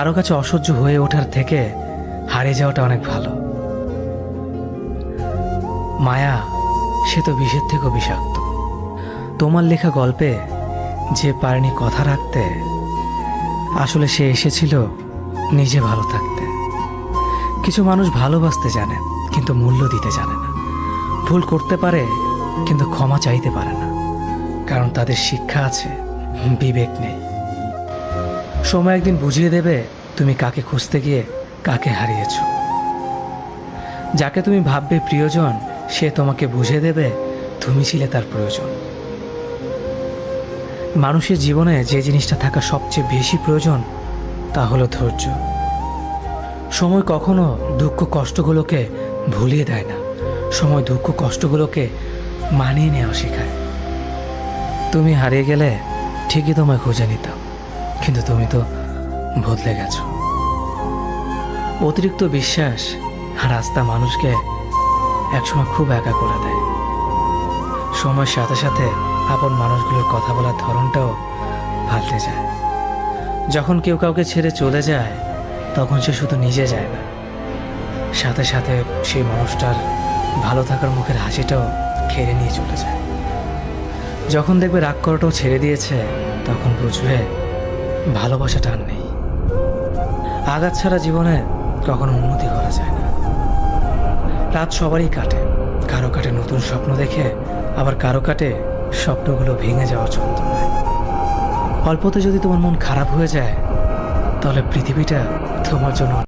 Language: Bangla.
কারো কাছে অসহ্য হয়ে ওঠার থেকে হারিয়ে যাওয়াটা অনেক ভালো। মায়া সে তো বিষের থেকেও বিষাক্ত। তোমার লেখা গল্পে যে পারেনি কথা রাখতে, আসলে সে এসেছিল নিজে ভালো থাকতে। কিছু মানুষ ভালোবাসতে জানে কিন্তু মূল্য দিতে জানে না। ভুল করতে পারে কিন্তু ক্ষমা চাইতে পারে না, কারণ তাদের শিক্ষা আছে, বিবেক নেই। সময় একদিন বুঝিয়ে দেবে তুমি কাকে খুঁজতে গিয়ে কাকে হারিয়েছ। যাকে তুমি ভাববে প্রিয়জন, সে তোমাকে বুঝিয়ে দেবে তুমি ছিলে তার প্রয়োজন। মানুষের জীবনে যে জিনিসটা থাকা সবচেয়ে বেশি প্রয়োজন তা হলো ধৈর্য। সময় কখনো দুঃখ কষ্টগুলোকে ভুলিয়ে দেয় না, সময় দুঃখ কষ্টগুলোকে মানিয়ে নেওয়া শেখায়। তুমি হারিয়ে গেলে ঠিকই তোমায় খুঁজে নিতাম, কিন্তু তুমি তো বদলে গেছো। অতিরিক্ত বিশ্বাস আর আস্থা মানুষকে একসময় খুব একা করে দেয়। সময়ের সাথে সাথে আপন মানুষগুলোর কথা বলার ধরনটাও পাল্টে যায়। যখন কেউ কাউকে ছেড়ে চলে যায়, তখন সে শুধু নিজে যায় না, সাথে সাথে সেই মানুষটার ভালো থাকার মুখের হাসিটাও কেড়ে নিয়ে চলে যায়। যখন দেখবে রাগ করাটাও ছেড়ে দিয়েছে, তখন বুঝবে ভালোবাসাটা আর নেই। আঘাত ছাড়া জীবনে কখনো উন্নতি করা যায় না। রাত সবারই কাটে, কারো কাটে নতুন স্বপ্ন দেখে, আবার কারো কাটে স্বপ্নগুলো ভেঙে যাওয়ার যন্ত্রণায়। অল্পতে যদি তোমার মন খারাপ হয়ে যায়, তাহলে পৃথিবীটা তোমার জন্য